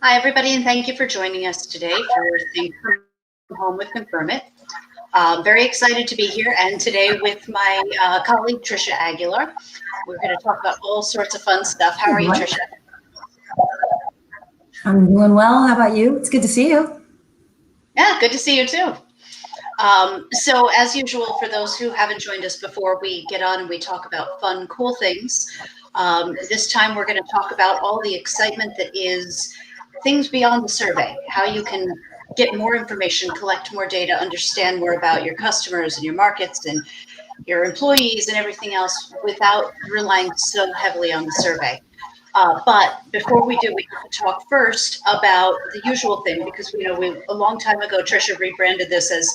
Hi, everybody, and thank you for joining us today for Think from Home with Confirm It. Very excited to be here, and today with my colleague Trisha Aguilar. We're going to talk about all sorts of fun stuff. How are you, Trisha? I'm doing well. How about you? It's good to see you. Yeah, good to see you too. So as usual, for those who haven't joined us before, we get on and we talk about fun, cool things. This time we're going to talk about all the excitement that is things beyond the survey, how you can get more information, collect more data, understand more about your customers and your markets and your employees and everything else without relying so heavily on the survey. But before we do, we have to talk first about the usual thing, because we a long time ago, Trisha rebranded this as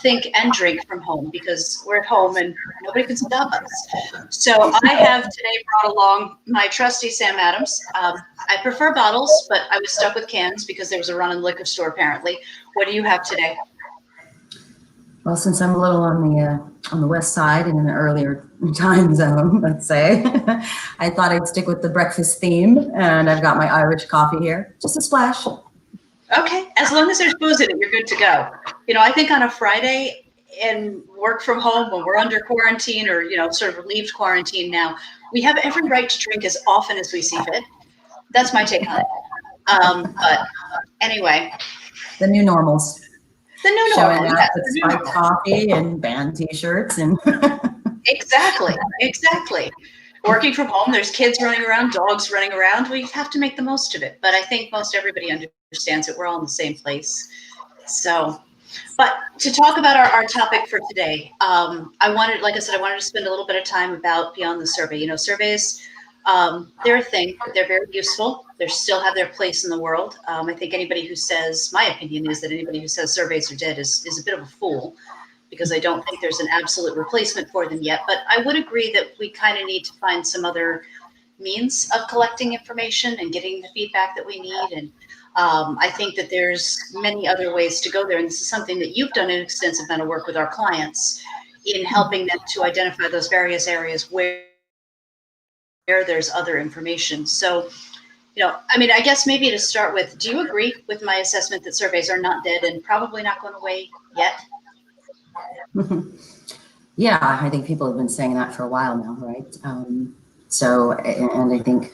think and drink from home, because we're at home and nobody can stop us. So I have today brought along my trusty Sam Adams. I prefer bottles, but I was stuck with cans because there was a run in the liquor store apparently. What do you have today? Well, since I'm a little on the west side in an earlier time zone, let's say, I thought I'd stick with the breakfast theme, and I've got my Irish coffee here, just a splash. Okay, as long as there's booze in it, you're good to go. I think on a Friday and work from home when we're under quarantine or, sort of relieved quarantine now, we have every right to drink as often as we see fit. That's my take on it. But anyway. The new normals. The new Showing normal, up yes. with spiked coffee and band t-shirts and Exactly. Working from home, there's kids running around, dogs running around. We have to make the most of it. But I think most everybody understands that we're all in the same place. So, but to talk about our topic for today, like I said, I wanted to spend a little bit of time about beyond the survey. Surveys, they're a thing. They're very useful. They still have their place in the world. I think anybody who says, my opinion is that anybody who says surveys are dead is a bit of a fool, because I don't think there's an absolute replacement for them yet. But I would agree that we kind of need to find some other means of collecting information and getting the feedback that we need. And I think that there's many other ways to go there. And this is something that you've done an extensive amount of work with our clients in helping them to identify those various areas where there's other information. So, I guess maybe to start with, do you agree with my assessment that surveys are not dead and probably not going away yet? Yeah, I think people have been saying that for a while now, right? And I think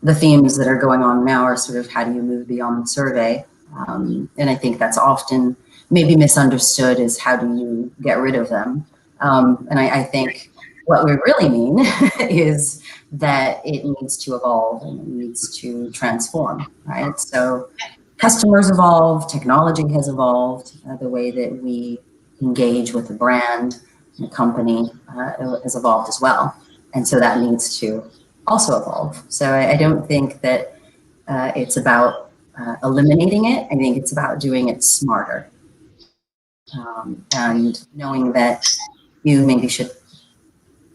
the themes that are going on now are sort of how do you move beyond the survey? And I think that's often maybe misunderstood as how do you get rid of them? And I think what we really mean is that it needs to evolve and it needs to transform, right? So customers evolve, technology has evolved, the way that we engage with a brand, a company has evolved as well. And so that needs to also evolve. So I don't think that it's about eliminating it. I think it's about doing it smarter. And knowing that you maybe should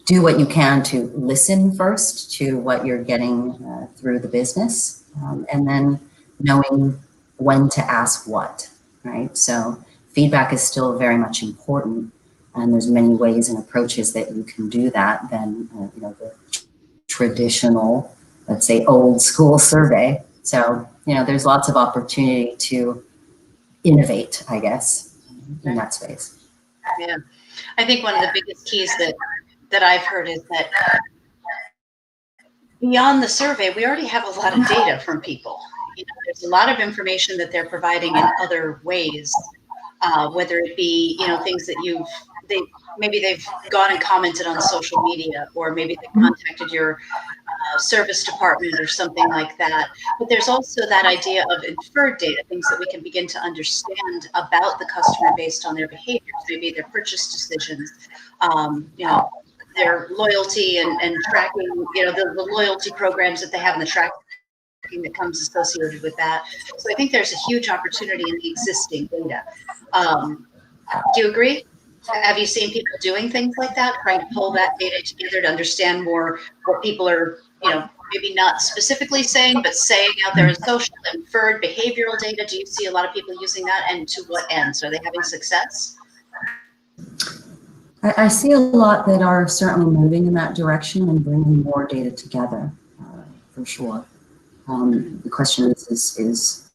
do what you can to listen first to what you're getting through the business, and then knowing when to ask what, right? So feedback is still very much important, and there's many ways and approaches that you can do that than the traditional, let's say, old school survey. So there's lots of opportunity to innovate, I guess, in that space. Yeah, I think one of the biggest keys that I've heard is that beyond the survey, we already have a lot of data from people. There's a lot of information that they're providing in other ways, whether it be things that maybe they've gone and commented on social media, or maybe they contacted your service department or something like that. But there's also that idea of inferred data, things that we can begin to understand about the customer based on their behaviors, maybe their purchase decisions, their loyalty and tracking, the loyalty programs that they have and the tracking that comes associated with that. So I think there's a huge opportunity in the existing data. Do you agree? Have you seen people doing things like that, trying to pull that data together to understand more what people are, maybe not specifically saying, but saying out there as social, inferred behavioral data? Do you see a lot of people using that, and to what ends? Are they having success? I see a lot that are certainly moving in that direction and bringing more data together, for sure. The question is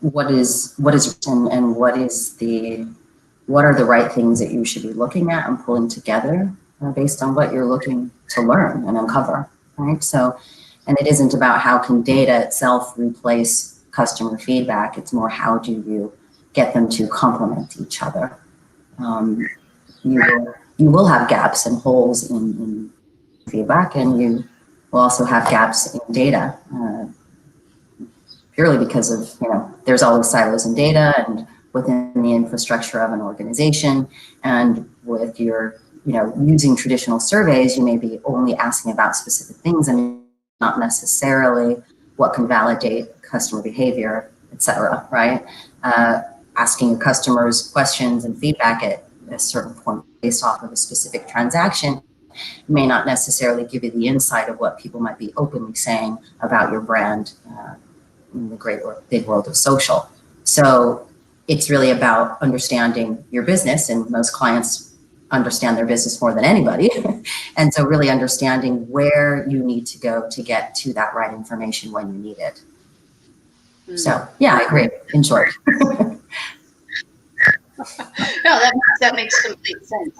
what is and what are the right things that you should be looking at and pulling together based on what you're looking to learn and uncover, right? So, and it isn't about how can data itself replace customer feedback. It's more how do you get them to complement each other. You will have gaps and holes in feedback, and you will also have gaps in data. Purely because of, there's always silos in data and within the infrastructure of an organization. And with your, using traditional surveys, you may be only asking about specific things and not necessarily what can validate customer behavior, et cetera, right? Asking your customers questions and feedback at a certain point based off of a specific transaction may not necessarily give you the insight of what people might be openly saying about your brand in the big world of social. So it's really about understanding your business, and most clients understand their business more than anybody. And so really understanding where you need to go to get to that right information when you need it. So yeah, I agree, in short. No, that makes complete sense.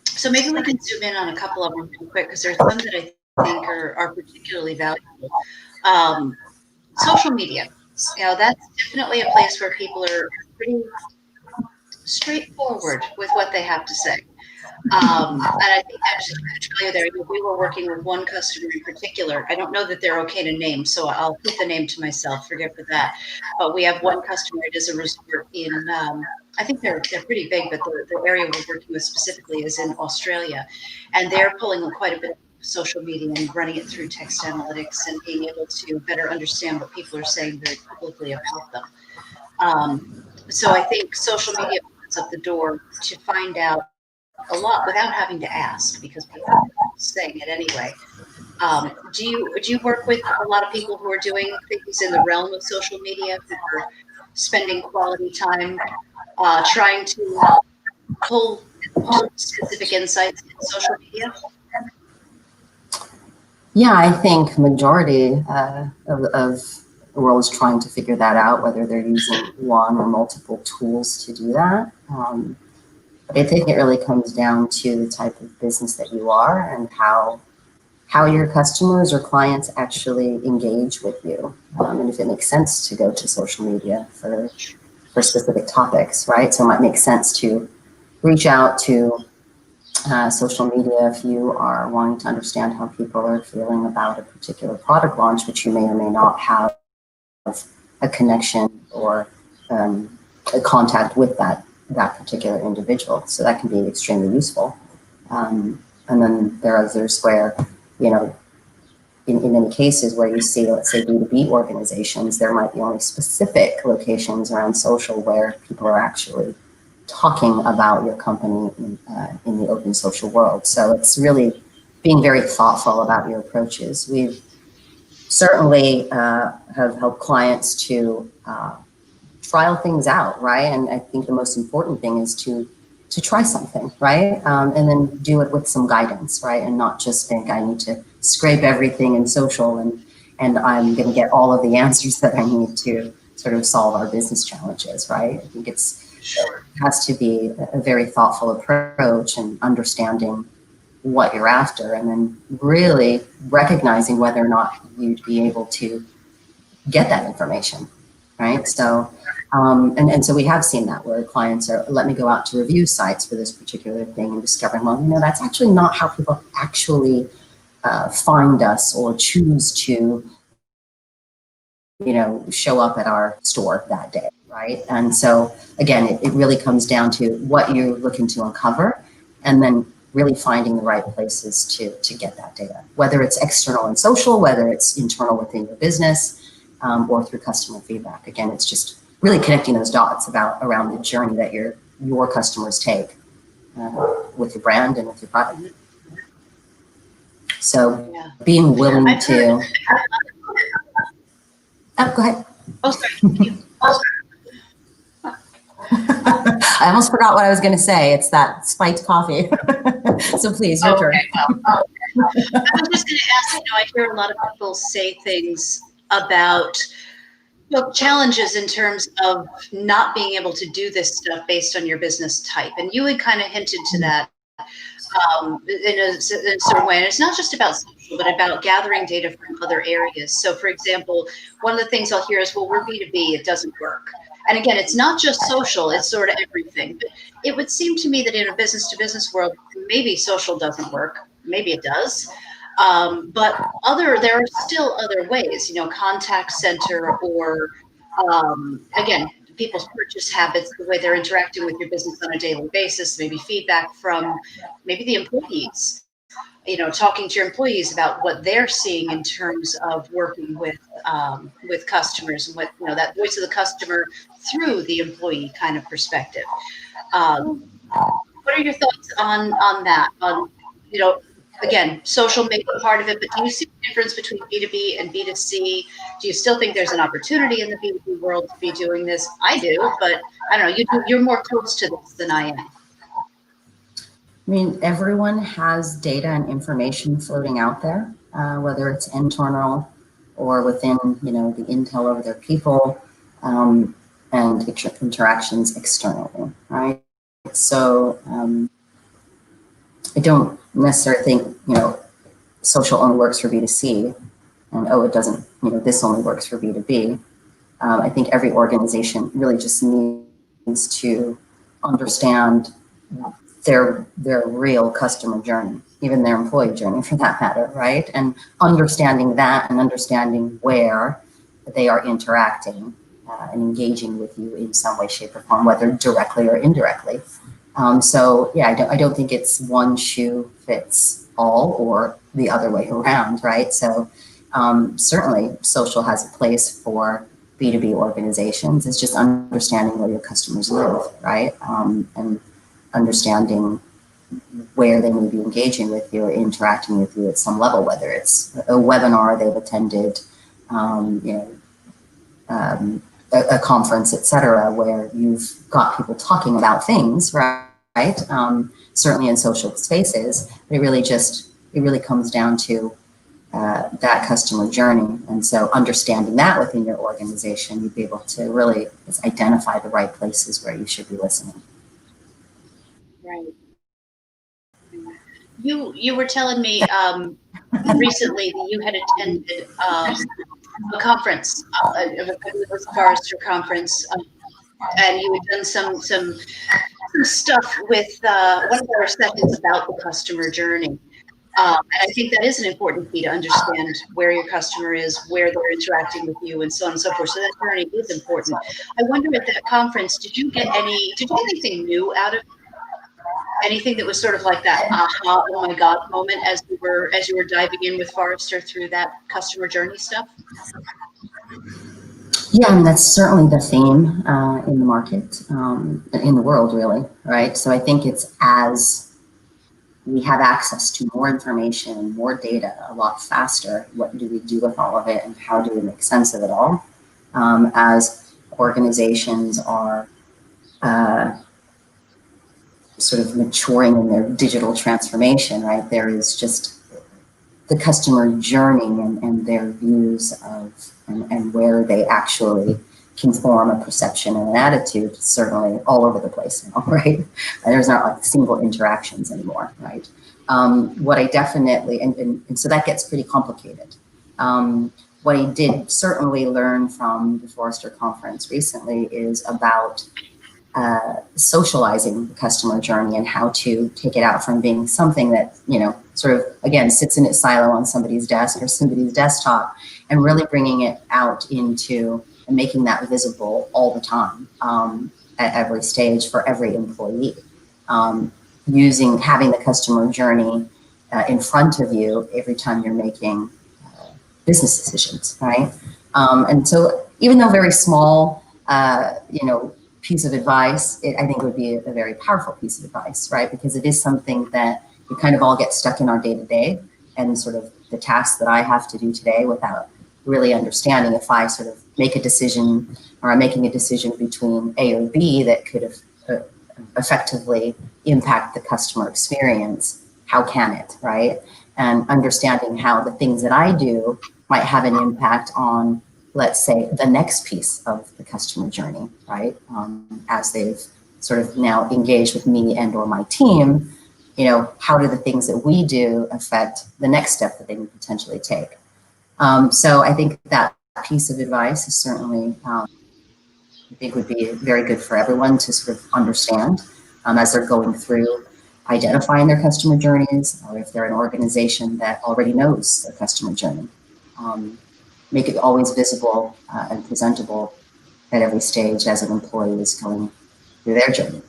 So maybe we can zoom in on a couple of them real quick, because there's some that I think are particularly valuable. Social media, that's definitely a place where people are pretty straightforward with what they have to say. And I think that's a huge value there. We were working with one customer in particular. I don't know that they're okay to name, so I'll keep the name to myself. Forget for that. But we have one customer. It is a resort in. I think they're pretty big, but the area we're working with specifically is in Australia, and they're pulling quite a bit of social media and running it through text analytics and being able to better understand what people are saying very publicly about them. So I think social media opens up the door to find out a lot without having to ask, because people are saying it anyway. Do you work with a lot of people who are doing things in the realm of social media, who are spending quality time trying to pull specific insights in social media? Yeah, I think majority of the world is trying to figure that out, whether they're using one or multiple tools to do that. But I think it really comes down to the type of business that you are and how your customers or clients actually engage with you, and if it makes sense to go to social media for specific topics, right? So it might make sense to reach out to social media if you are wanting to understand how people are feeling about a particular product launch, which you may or may not have a connection or a contact with that particular individual. So that can be extremely useful. And then there are others where, in many cases where you see, let's say, B2B organizations, there might be only specific locations around social where people are actually talking about your company in the open social world. So it's really being very thoughtful about your approaches. We've certainly have helped clients to trial things out, right? And I think the most important thing is to try something, right? And then do it with some guidance, right? And not just think I need to scrape everything in social and I'm going to get all of the answers that I need to sort of solve our business challenges, right? I think it has to be a very thoughtful approach and understanding what you're after, and then really recognizing whether or not you'd be able to get that information, right? So, and so we have seen that where clients are, let me go out to review sites for this particular thing, and discovering, well, that's actually not how people actually find us or choose to, show up at our store that day, right? And so again, it really comes down to what you're looking to uncover, and then really finding the right places to get that data, whether it's external and social, whether it's internal within your business, or through customer feedback. Again, it's just really connecting those dots around the journey that your customers take with your brand and with your product. So being willing to... Oh, go ahead. Oh, sorry. I almost forgot what I was going to say. It's that spiked coffee. So please, your turn. I was just going to ask, I hear a lot of people say things about challenges in terms of not being able to do this stuff based on your business type. And you had kind of hinted to that in a certain way. And it's not just about social, but about gathering data from other areas. So, for example, one of the things I'll hear is, well, we're B2B, it doesn't work. And again, it's not just social, it's sort of everything. But it would seem to me that in a business to business world, maybe social doesn't work. Maybe it does. But there are still other ways, contact center or, again, people's purchase habits, the way they're interacting with your business on a daily basis, maybe feedback from maybe the employees, talking to your employees about what they're seeing in terms of working with customers and what, that voice of the customer through the employee kind of perspective. What are your thoughts on that? Again, social may be part of it, but do you see the difference between B2B and B2C? Do you still think there's an opportunity in the B2B world to be doing this? I do, but I don't know, you're more close to this than I am. I mean, everyone has data and information floating out there, whether it's internal or within, the intel of their people and interactions externally, right? So I don't necessarily think, social only works for B2C and, it doesn't, this only works for B2B. I think every organization really just needs to understand their real customer journey, even their employee journey for that matter, right? And understanding that and understanding where they are interacting and engaging with you in some way, shape, or form, whether directly or indirectly. So yeah, I don't think it's one shoe fits all or the other way around, right? So certainly social has a place for B2B organizations. It's just understanding where your customers live, right? And understanding where they may be engaging with you or interacting with you at some level, whether it's a webinar they've attended, a conference, et cetera, where you've got people talking about things, right? Certainly in social spaces, but it really comes down to that customer journey. And so understanding that within your organization, you'd be able to really identify the right places where you should be listening. Right. You were telling me recently that you had attended a conference, it was a Forrester conference, and you had done some stuff with one of our sessions about the customer journey. And I think that is an important key to understand where your customer is, where they're interacting with you, and so on and so forth. So that journey is important. I wonder at that conference, did you get anything new out of it? Anything that was sort of like that aha, oh my God moment as you were diving in with Forrester through that customer journey stuff? Yeah, I mean, that's certainly the theme in the market, in the world, really, right? So I think it's as we have access to more information, more data a lot faster, what do we do with all of it and how do we make sense of it all? As organizations are sort of maturing in their digital transformation, right? There is just the customer journey and their views of and where they actually can form a perception and an attitude, certainly all over the place now, right? There's not like single interactions anymore, right? What I definitely, and so that gets pretty complicated. What I did certainly learn from the Forrester conference recently is about socializing the customer journey and how to take it out from being something that, sort of, again, sits in its silo on somebody's desk or somebody's desktop and really bringing it out into and making that visible all the time at every stage for every employee. Having the customer journey in front of you every time you're making business decisions, right? And so even though very small, piece of advice, I think would be a very powerful piece of advice, right? Because it is something that we kind of all get stuck in our day-to-day and sort of the tasks that I have to do today without really understanding if I sort of make a decision or I'm making a decision between A or B that could effectively impact the customer experience, how can it, right? and understanding how the things that I do might have an impact on, let's say, the next piece of the customer journey, right? As they've sort of now engaged with me and or my team, how do the things that we do affect the next step that they would potentially take? So I think that piece of advice is certainly, I think would be very good for everyone to sort of understand as they're going through identifying their customer journeys, or if they're an organization that already knows their customer journey. Make it always visible and presentable at every stage as an employee is going through their journey.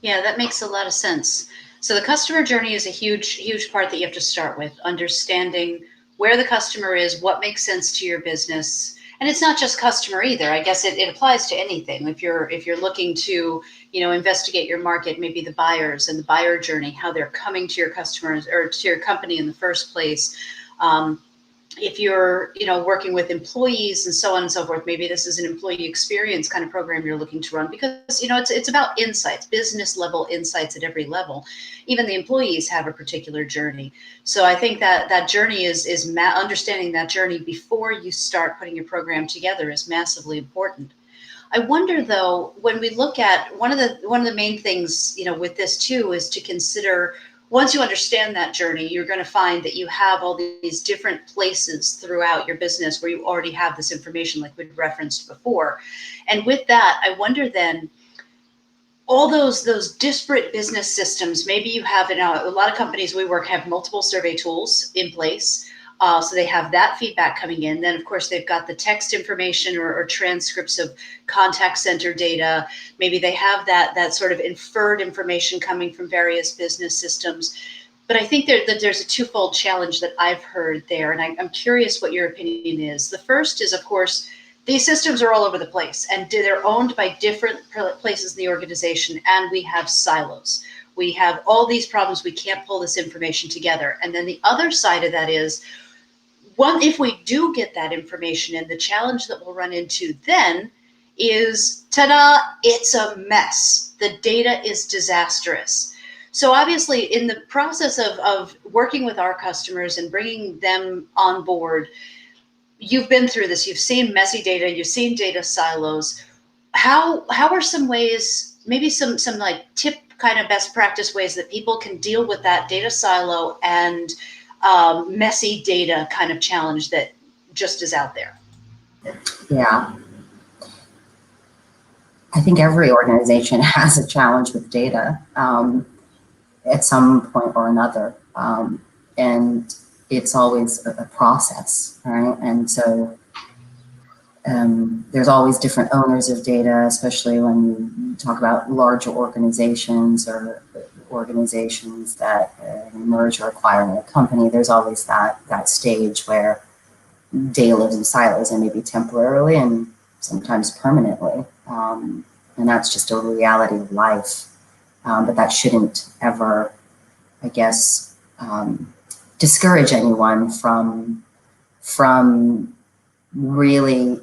Yeah, that makes a lot of sense. So the customer journey is a huge part that you have to start with, understanding where the customer is, what makes sense to your business. And it's not just customer either. I guess it applies to anything. If you're looking to, investigate your market, maybe the buyers and the buyer journey, how they're coming to your customers or to your company in the first place. If you're, working with employees and so on and so forth, maybe this is an employee experience kind of program you're looking to run, because, it's about insights, business level insights at every level. Even the employees have a particular journey. So I think that journey is understanding that journey before you start putting your program together is massively important. I wonder, though, when we look at one of the main things, with this too, is to consider, once you understand that journey, you're going to find that you have all these different places throughout your business where you already have this information, like we referenced before. And with that, I wonder then, all those disparate business systems, maybe you have, a lot of companies we work have multiple survey tools in place. So they have that feedback coming in. Then, of course, they've got the text information or transcripts of contact center data. Maybe they have that sort of inferred information coming from various business systems. But I think that there's a twofold challenge that I've heard there, and I'm curious what your opinion is. The first is, of course, these systems are all over the place, and they're owned by different places in the organization, and we have silos. We have all these problems. We can't pull this information together. And then the other side of that is, if we do get that information in, the challenge that we'll run into then is, ta-da, it's a mess. The data is disastrous. So obviously, in the process of working with our customers and bringing them on board, you've been through this. You've seen messy data. You've seen data silos. How are some ways, maybe some like tip kind of best practice ways that people can deal with that data silo and messy data kind of challenge that just is out there? Yeah. I think every organization has a challenge with data at some point or another. And it's always a process, right? And so there's always different owners of data, especially when you talk about larger organizations or organizations that merge or acquire a company. There's always that stage where data lives in silos, and maybe temporarily and sometimes permanently. And that's just a reality of life. But that shouldn't ever, I guess, discourage anyone from really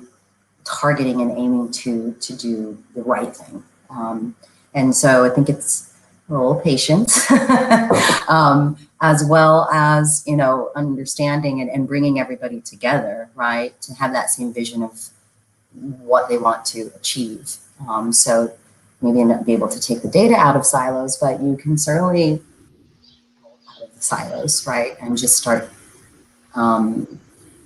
targeting and aiming to do the right thing. And so I think it's a little patience, as well as, understanding and bringing everybody together, right, to have that same vision of what they want to achieve. So maybe not be able to take the data out of silos, but you can certainly out of the silos, right, and just start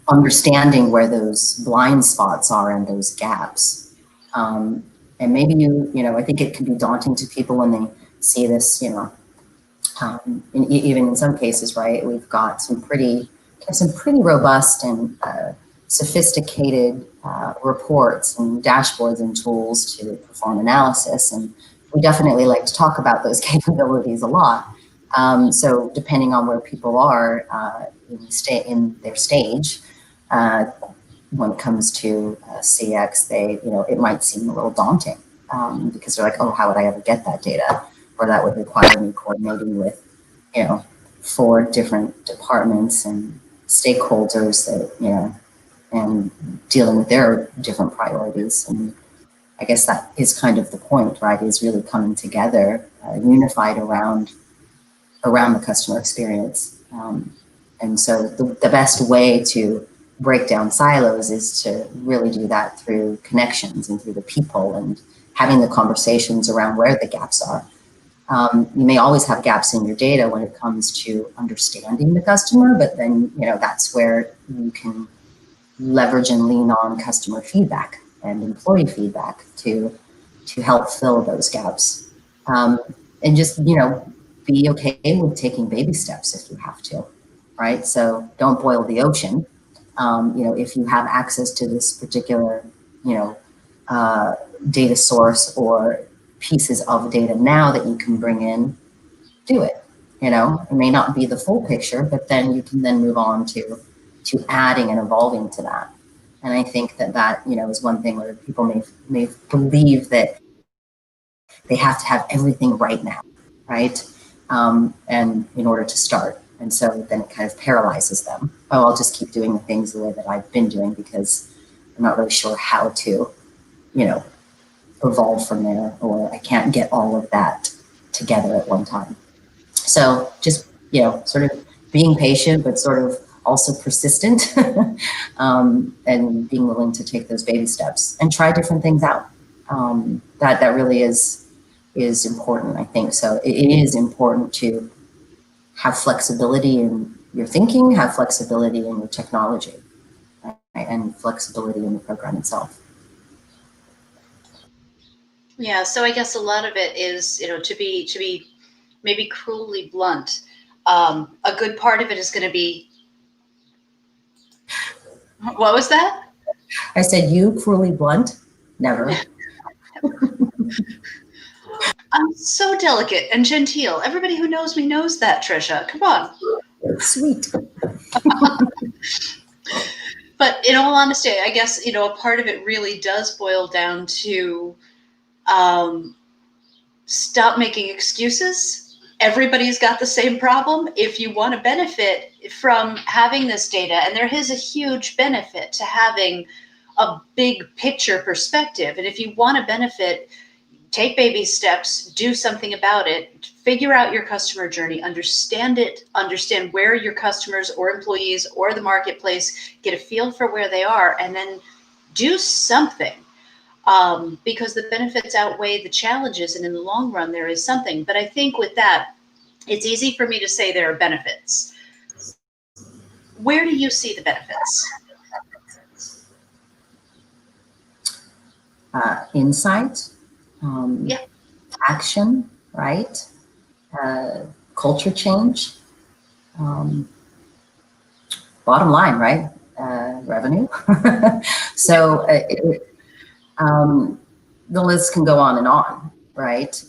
understanding where those blind spots are and those gaps. And maybe I think it can be daunting to people when they see this, even in some cases, right, we've got some pretty robust and sophisticated reports and dashboards and tools to perform analysis. And we definitely like to talk about those capabilities a lot. So depending on where people are in their stage, when it comes to CX, it might seem a little daunting because they're like, oh, how would I ever get that data? Or that would require me coordinating with, 4 different departments and stakeholders that, and dealing with their different priorities. And I guess that is kind of the point, right? Is really coming together, unified around around the customer experience. And so the best way to break down silos is to really do that through connections and through the people and having the conversations around where the gaps are. You may always have gaps in your data when it comes to understanding the customer, but then, that's where you can leverage and lean on customer feedback and employee feedback to help fill those gaps. And just, be okay with taking baby steps if you have to, right? So don't boil the ocean. If you have access to this particular, data source or pieces of data now that you can bring in, do it. It may not be the full picture, but then you can then move on to adding and evolving to that. And I think that is one thing where people may believe that they have to have everything right now, right? And in order to start. And so then it kind of paralyzes them. Oh, I'll just keep doing the things the way that I've been doing because I'm not really sure how to, evolve from there, or I can't get all of that together at one time. So just, sort of being patient, but sort of also persistent and being willing to take those baby steps and try different things out. That really is important, I think. So it is important to have flexibility in your thinking, have flexibility in your technology, right? And flexibility in the program itself. Yeah, so I guess a lot of it is, to be maybe cruelly blunt. A good part of it is going to be, what was that? I said, you cruelly blunt? Never. I'm so delicate and genteel. Everybody who knows me knows that, Trisha. Come on. Sweet. But in all honesty, I guess, a part of it really does boil down to stop making excuses. Everybody's got the same problem. If you want to benefit from having this data, and there is a huge benefit to having a big picture perspective, and if you want to benefit, take baby steps, do something about it, figure out your customer journey, understand it, understand where your customers or employees or the marketplace, get a feel for where they are, and then do something. Because the benefits outweigh the challenges, and in the long run, there is something. But I think with that, it's easy for me to say there are benefits. Where do you see the benefits? Insight, Yeah. action, right? Culture change. Bottom line, right? Revenue. So the list can go on and on, right?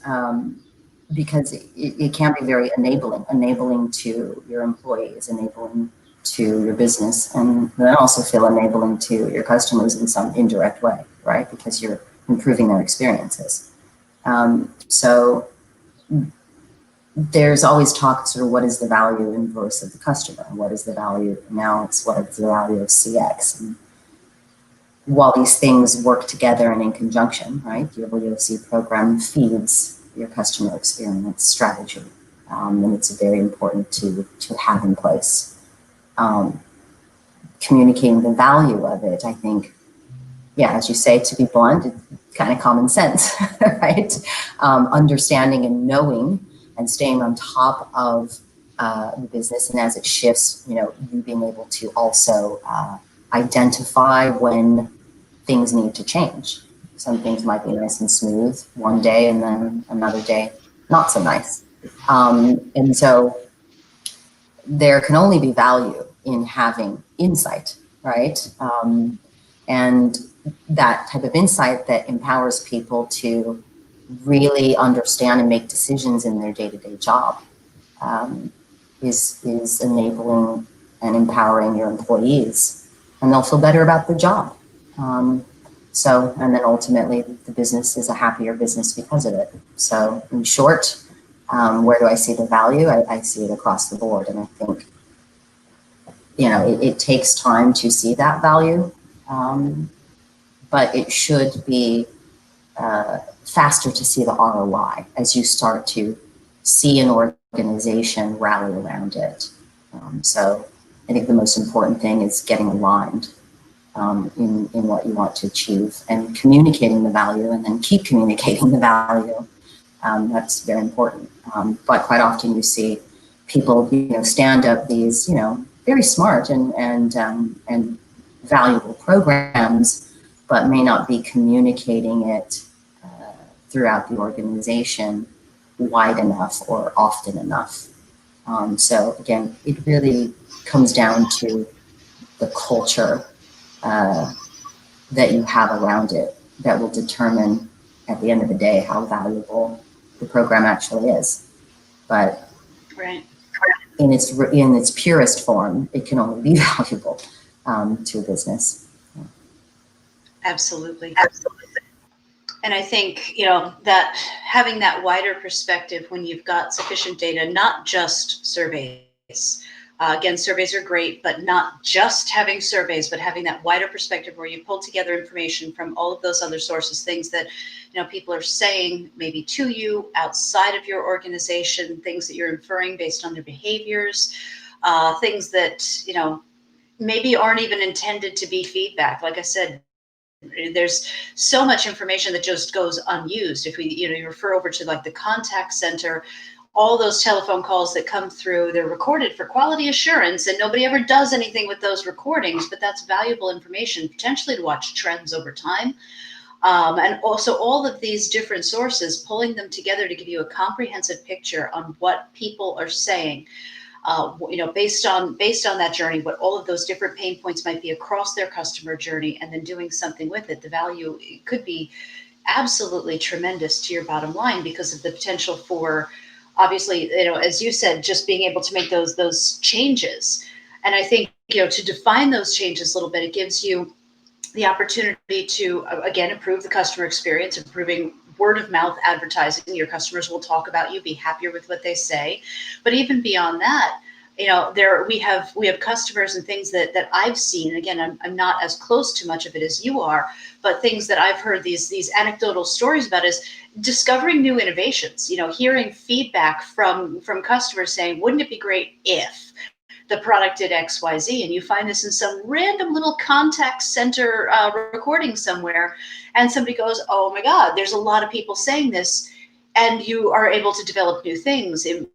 Because it can be very enabling to your employees, enabling to your business, and then also feel enabling to your customers in some indirect way, right? Because you're improving their experiences. So there's always talk sort of what is the value in voice of the customer? What is the value? Now it's what is the value of CX? And while these things work together and in conjunction, right? Your VOC program feeds your customer experience strategy. And it's very important to have in place. Communicating the value of it, I think, yeah, as you say, to be blunt, it's kind of common sense, right? Understanding and knowing and staying on top of the business, and as it shifts, you being able to also identify when things need to change. Some things might be nice and smooth one day, and then another day not so nice. And so there can only be value in having insight, right? And that type of insight that empowers people to really understand and make decisions in their day-to-day job is enabling and empowering your employees, and they'll feel better about the job. So, and then ultimately the business is a happier business because of it. So in short, where do I see the value? I see it across the board. And I think, it takes time to see that value, but it should be faster to see the ROI as you start to see an organization rally around it. So I think the most important thing is getting aligned in what you want to achieve and communicating the value, and then keep communicating the value. That's very important. But quite often you see people, stand up these, very smart and valuable programs, but may not be communicating it throughout the organization wide enough or often enough. So again, it really comes down to the culture that you have around it that will determine at the end of the day how valuable the program actually is. But Right. in its purest form, it can only be valuable to a business. Absolutely. And I think, that having that wider perspective when you've got sufficient data, not just surveys. Again, surveys are great, but not just having surveys, but having that wider perspective where you pull together information from all of those other sources, things that, people are saying maybe to you outside of your organization, things that you're inferring based on their behaviors, things that, maybe aren't even intended to be feedback. Like I said, there's so much information that just goes unused. If we, you refer over to like the contact center, all those telephone calls that come through, they're recorded for quality assurance, and nobody ever does anything with those recordings, but that's valuable information potentially to watch trends over time. And also all of these different sources, pulling them together to give you a comprehensive picture on what people are saying. Based on that journey, what all of those different pain points might be across their customer journey, and then doing something with it. The value could be absolutely tremendous to your bottom line because of the potential for, obviously, as you said, just being able to make those changes. And I think, to define those changes a little bit, it gives you the opportunity to, again, improve the customer experience, improving word of mouth advertising. Your customers will talk about you, be happier with what they say. But even beyond that, we have customers and things that I've seen. Again, I'm not as close to much of it as you are, but things that I've heard these anecdotal stories about is discovering new innovations. Hearing feedback from customers saying, "Wouldn't it be great if the product did X, Y, Z?" And you find this in some random little contact center recording somewhere, and somebody goes, "Oh my God, there's a lot of people saying this," and you are able to develop new things, and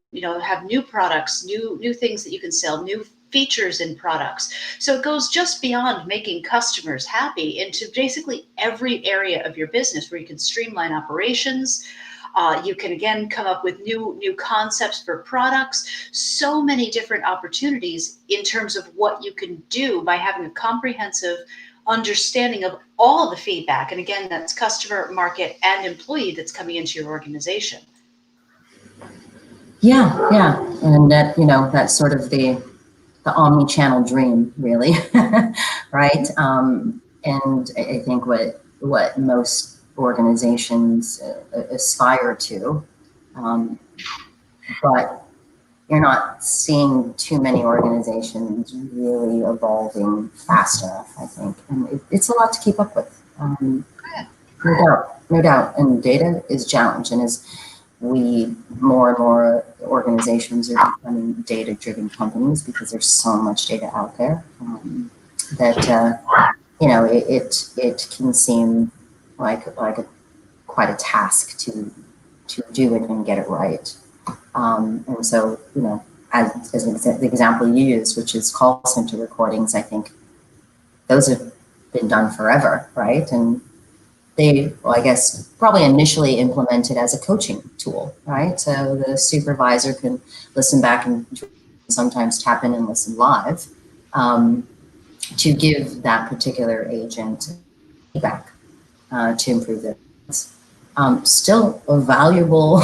have new products, new things that you can sell, new features in products. So it goes just beyond making customers happy into basically every area of your business where you can streamline operations. You can, again, come up with new concepts for products. So many different opportunities in terms of what you can do by having a comprehensive understanding of all the feedback. And again, that's customer, market, and employee that's coming into your organization. Yeah. And that's sort of the omni-channel dream, really, right? And I think what most organizations aspire to, but you're not seeing too many organizations really evolving fast enough, I think. And it's a lot to keep up with. No doubt. And data is a challenge. And as more and more organizations are becoming data-driven companies because there's so much data out there that it can seem like quite a task to do it and get it right. And so, as the example you used, which is call center recordings, I think those have been done forever, right? And they, I guess, probably initially implemented as a coaching tool, right? So the supervisor can listen back and sometimes tap in and listen live to give that particular agent feedback to improve their business. Still a valuable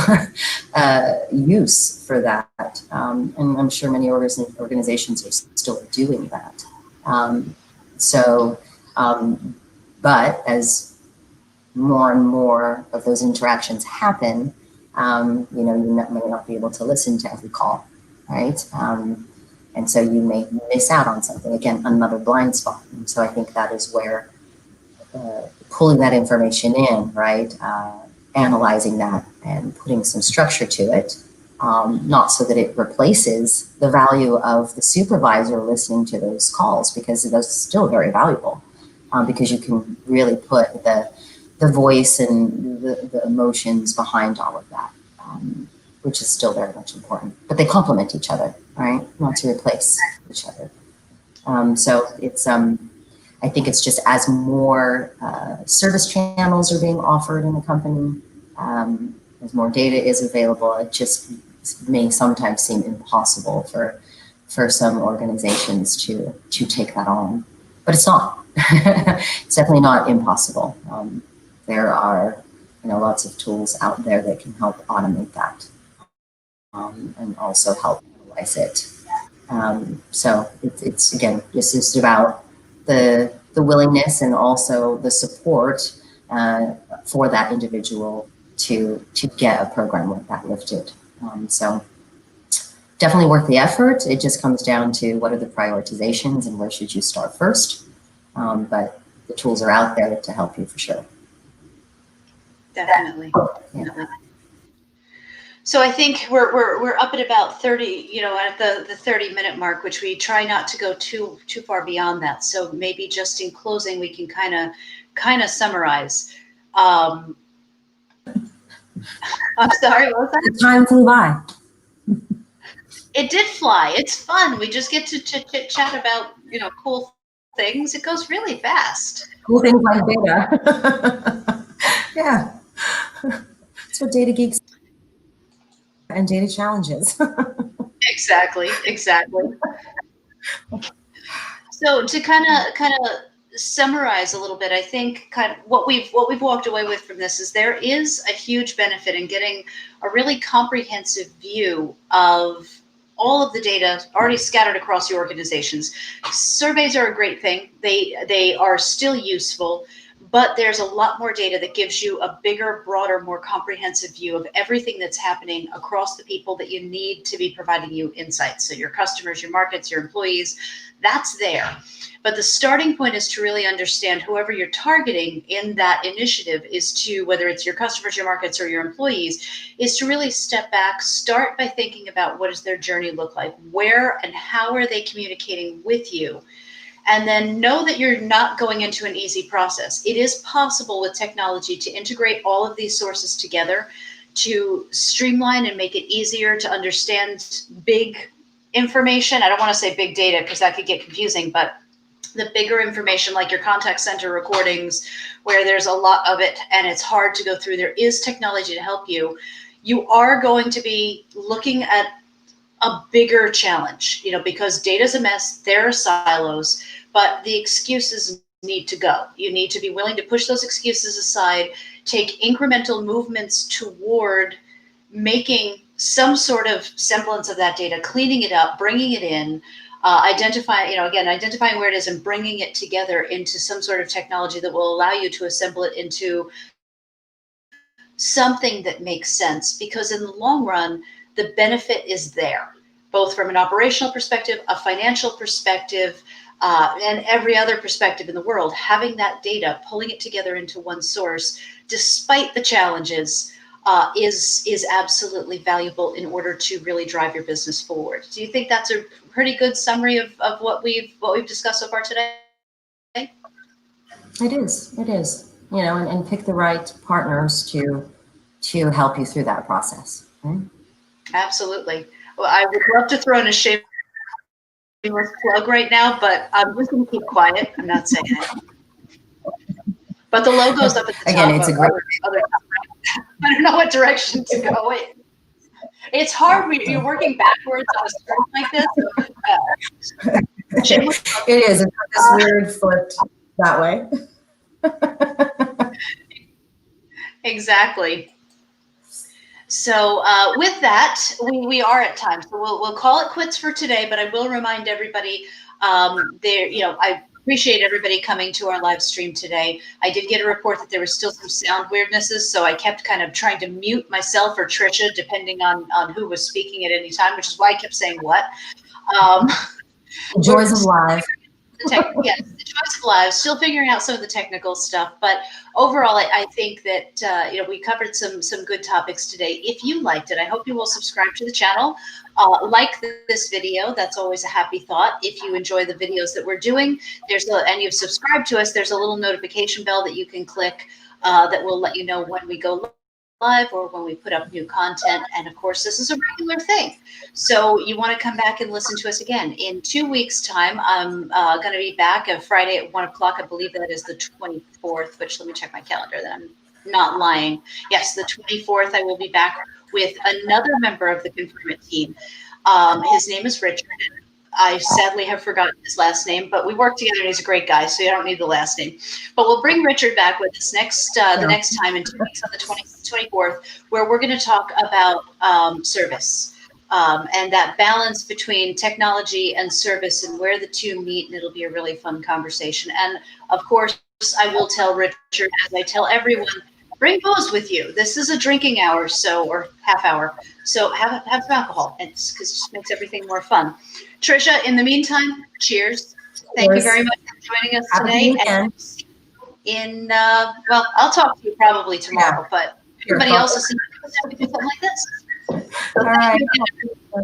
use for that. And I'm sure many organizations are still doing that. But as more and more of those interactions happen, you may not be able to listen to every call, right? And so you may miss out on something. Again, another blind spot. And so I think that is where pulling that information in, right? Analyzing that and putting some structure to it not so that it replaces the value of the supervisor listening to those calls, because that's still very valuable, because you can really put the voice and the emotions behind all of that, which is still very much important. But they complement each other, right? Not to replace each other. So it's, I think it's just as more service channels are being offered in the company, as more data is available, it just may sometimes seem impossible for some organizations to take that on. But it's not. It's definitely not impossible. There are, lots of tools out there that can help automate that, and also help analyze it. So it's again, this is about the willingness and also the support for that individual to get a program like that lifted. So definitely worth the effort. It just comes down to what are the prioritizations and where should you start first. But the tools are out there to help you for sure. Definitely. Yeah. Definitely. So I think we're up at about 30, at the 30-minute mark, which we try not to go too far beyond that. So maybe just in closing, we can kind of summarize. I'm sorry, what was that? The time flew by. It did fly. It's fun. We just get to chit chat about cool things. It goes really fast. Cool things like data. Yeah, that's what data geeks and data challenges. Exactly. So to kind of summarize a little bit, I think kind of what we've walked away with from this is there is a huge benefit in getting a really comprehensive view of all of the data already scattered across your organizations. Surveys are a great thing. They are still useful, but there's a lot more data that gives you a bigger, broader, more comprehensive view of everything that's happening across the people that you need to be providing you insights. So your customers, your markets, your employees, that's there. But the starting point is to really understand whoever you're targeting in that initiative is to, whether it's your customers, your markets, or your employees, is to really step back, start by thinking about what does their journey look like? Where and how are they communicating with you? And then know that you're not going into an easy process. It is possible with technology to integrate all of these sources together to streamline and make it easier to understand big information. I don't want to say big data because that could get confusing, but the bigger information like your contact center recordings where there's a lot of it and it's hard to go through, there is technology to help you. You are going to be looking at a bigger challenge, because data's a mess, there are silos, but the excuses need to go. You need to be willing to push those excuses aside, take incremental movements toward making some sort of semblance of that data, cleaning it up, bringing it in, identifying where it is and bringing it together into some sort of technology that will allow you to assemble it into something that makes sense. Because in the long run, the benefit is there, both from an operational perspective, a financial perspective, and every other perspective in the world. Having that data, pulling it together into one source, despite the challenges, is absolutely valuable in order to really drive your business forward. Do you think that's a pretty good summary of what we've discussed so far today? It is, and pick the right partners to help you through that process. Right? Absolutely. Well, I would love to throw in a shameless plug right now, but I'm just going to keep quiet. I'm not saying it. But the logo's up at the top. Again, it's a great. I don't know what direction to go in. It's hard when you're working backwards on a script like this. It is. It's this weird flipped that way. Exactly. So with that, we are at time. So we'll call it quits for today. But I will remind everybody I appreciate everybody coming to our live stream today. I did get a report that there was still some sound weirdnesses, so I kept kind of trying to mute myself or Trisha, depending on who was speaking at any time, which is why I kept saying what. Joys of live. Yes, the choice of lives, still figuring out some of the technical stuff, but overall, I think that we covered some good topics today. If you liked it, I hope you will subscribe to the channel, like this video. That's always a happy thought. If you enjoy the videos that we're doing, and you've subscribed to us, there's a little notification bell that you can click that will let you know when we go live or when we put up new content. And of course, this is a regular thing. So you want to come back and listen to us again. In 2 weeks' time, I'm going to be back on Friday at 1 o'clock. I believe that is the 24th, which let me check my calendar that I'm not lying. Yes, the 24th, I will be back with another member of the Confirm team. His name is Richard. I sadly have forgotten his last name, but we work together and he's a great guy, so you don't need the last name. But we'll bring Richard back with us the next time in 2 weeks on the 24th, where we're going to talk about service and that balance between technology and service and where the two meet, and it'll be a really fun conversation. And of course, I will tell Richard, as I tell everyone, bring booze with you. This is a drinking hour, or half hour. So have some alcohol, because it just makes everything more fun. Trisha, in the meantime, cheers. Thank you very much for joining us today. And I'll talk to you probably tomorrow, but everybody else is do something like this. So all right.